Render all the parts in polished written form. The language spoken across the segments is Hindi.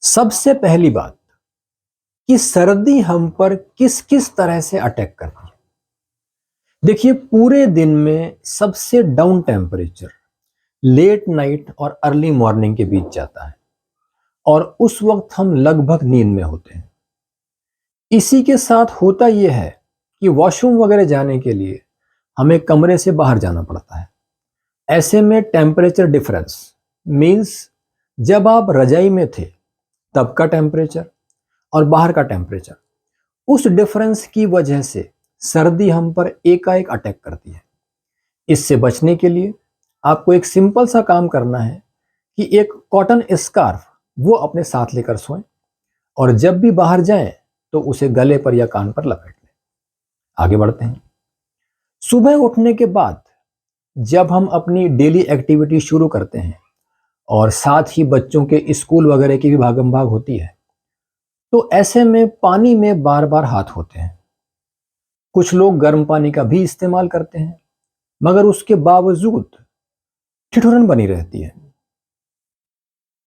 सबसे पहली बात कि सर्दी हम पर किस किस तरह से अटैक करती है। देखिए, पूरे दिन में सबसे डाउन टेम्परेचर लेट नाइट और अर्ली मॉर्निंग के बीच जाता है और उस वक्त हम लगभग नींद में होते हैं। इसी के साथ होता यह है कि वॉशरूम वगैरह जाने के लिए हमें कमरे से बाहर जाना पड़ता है। ऐसे में टेम्परेचर डिफरेंस मीन्स जब आप रजाई में थे तब का टेम्परेचर और बाहर का टेम्परेचर, उस डिफरेंस की वजह से सर्दी हम पर एकाएक अटैक करती है। इससे बचने के लिए आपको एक सिंपल सा काम करना है कि एक कॉटन स्कार्फ वो अपने साथ लेकर सोएं और जब भी बाहर जाएं तो उसे गले पर या कान पर लपेट लें। आगे बढ़ते हैं। सुबह उठने के बाद जब हम अपनी डेली एक्टिविटी शुरू करते हैं और साथ ही बच्चों के स्कूल वगैरह की भी भागम भाग होती है, तो ऐसे में पानी में बार बार हाथ होते हैं। कुछ लोग गर्म पानी का भी इस्तेमाल करते हैं, मगर उसके बावजूद ठिठुरन बनी रहती है।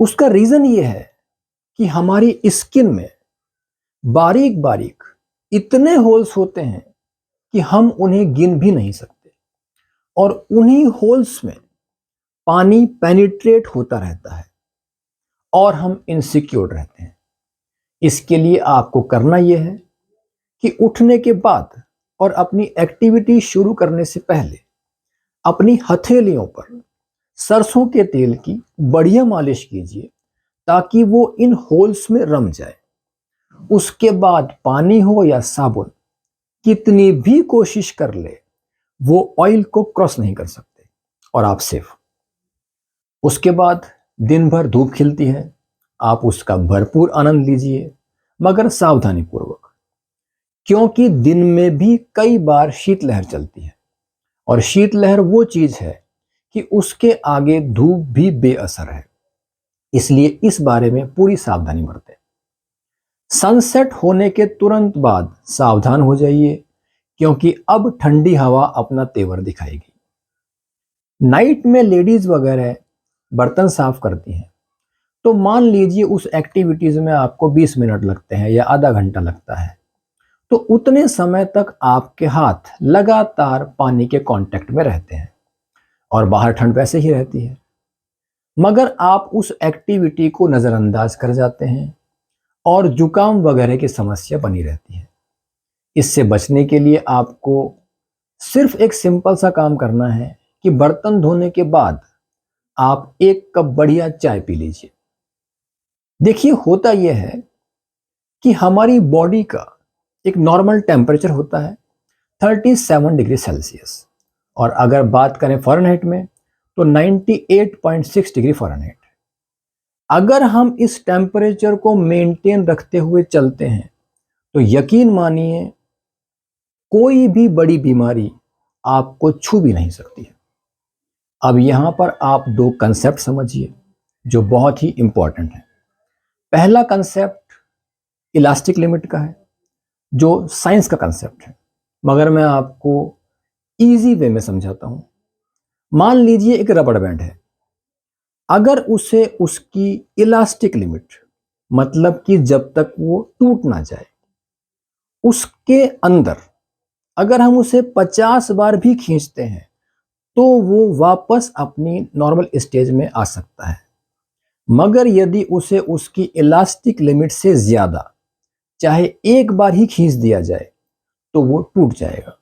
उसका रीजन ये है कि हमारी स्किन में बारीक बारीक इतने होल्स होते हैं कि हम उन्हें गिन भी नहीं सकते और उन्हीं होल्स में पानी पेनिट्रेट होता रहता है और हम इनसिक्योर रहते हैं। इसके लिए आपको करना यह है कि उठने के बाद और अपनी एक्टिविटी शुरू करने से पहले अपनी हथेलियों पर सरसों के तेल की बढ़िया मालिश कीजिए ताकि वो इन होल्स में रम जाए। उसके बाद पानी हो या साबुन, कितनी भी कोशिश कर ले वो ऑयल को क्रॉस नहीं कर सकते और आप सेफ। उसके बाद दिन भर धूप खिलती है, आप उसका भरपूर आनंद लीजिए, मगर सावधानी पूर्वक, क्योंकि दिन में भी कई बार शीतलहर चलती है और शीतलहर वो चीज है कि उसके आगे धूप भी बेअसर है। इसलिए इस बारे में पूरी सावधानी बरतें। सनसेट होने के तुरंत बाद सावधान हो जाइए, क्योंकि अब ठंडी हवा अपना तेवर दिखाएगी। नाइट में लेडीज वगैरह बर्तन साफ करती हैं, तो मान लीजिए उस एक्टिविटीज में आपको 20 मिनट लगते हैं या आधा घंटा लगता है, तो उतने समय तक आपके हाथ लगातार पानी के कांटेक्ट में रहते हैं और बाहर ठंड वैसे ही रहती है। मगर आप उस एक्टिविटी को नज़रअंदाज कर जाते हैं और जुकाम वगैरह की समस्या बनी रहती है। इससे बचने के लिए आपको सिर्फ एक सिंपल सा काम करना है कि बर्तन धोने के बाद आप एक कप बढ़िया चाय पी लीजिए। देखिए, होता यह है कि हमारी बॉडी का एक नॉर्मल टेम्परेचर होता है 37 डिग्री सेल्सियस, और अगर बात करें फ़ारेनहाइट में तो 98.6 डिग्री फ़ारेनहाइट। अगर हम इस टेम्परेचर को मेंटेन रखते हुए चलते हैं तो यकीन मानिए कोई भी बड़ी बीमारी आपको छू भी नहीं सकती है। अब यहां पर आप दो कंसेप्ट समझिए जो बहुत ही इंपॉर्टेंट है। पहला कंसेप्ट इलास्टिक लिमिट का है, जो साइंस का कंसेप्ट है, मगर मैं आपको इजी वे में समझाता हूं। मान लीजिए एक रबड़ बैंड है, अगर उसे उसकी इलास्टिक लिमिट, मतलब कि जब तक वो टूट ना जाए, उसके अंदर अगर हम उसे 50 बार भी खींचते हैं तो वो वापस अपनी नॉर्मल स्टेज में आ सकता है। मगर यदि उसे उसकी इलास्टिक लिमिट से ज्यादा, चाहे एक बार ही खींच दिया जाए, तो वो टूट जाएगा।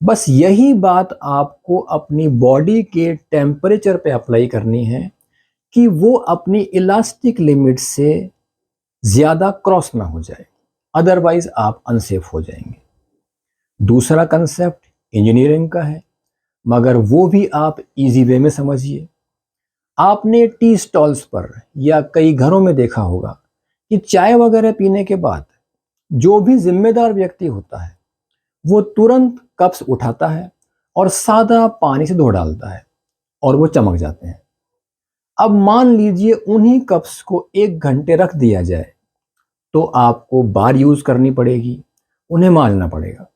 बस यही बात आपको अपनी बॉडी के टेम्परेचर पे अप्लाई करनी है कि वो अपनी इलास्टिक लिमिट से ज्यादा क्रॉस ना हो जाए, अदरवाइज आप अनसेफ हो जाएंगे। दूसरा कंसेप्ट इंजीनियरिंग का है, मगर वो भी आप इजी वे में समझिए। आपने टी स्टॉल्स पर या कई घरों में देखा होगा कि चाय वगैरह पीने के बाद जो भी जिम्मेदार व्यक्ति होता है वो तुरंत कप्स उठाता है और सादा पानी से धो डालता है और वो चमक जाते हैं। अब मान लीजिए उन्हीं कप्स को 1 घंटे रख दिया जाए तो आपको बार यूज करनी पड़ेगी, उन्हें मांजना पड़ेगा।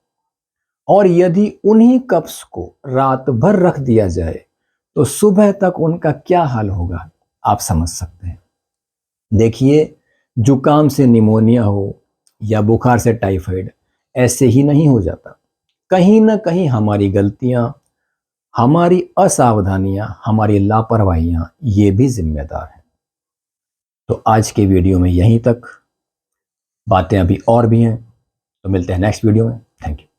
और यदि उन्हीं कप्स को रात भर रख दिया जाए तो सुबह तक उनका क्या हाल होगा आप समझ सकते हैं। देखिए, जुकाम से निमोनिया हो या बुखार से टाइफाइड ऐसे ही नहीं हो जाता। कहीं ना कहीं हमारी गलतियां, हमारी असावधानियां, हमारी लापरवाहियां ये भी जिम्मेदार हैं। तो आज के वीडियो में यहीं तक, बातें अभी और भी हैं, तो मिलते हैं नेक्स्ट वीडियो में। Thank you.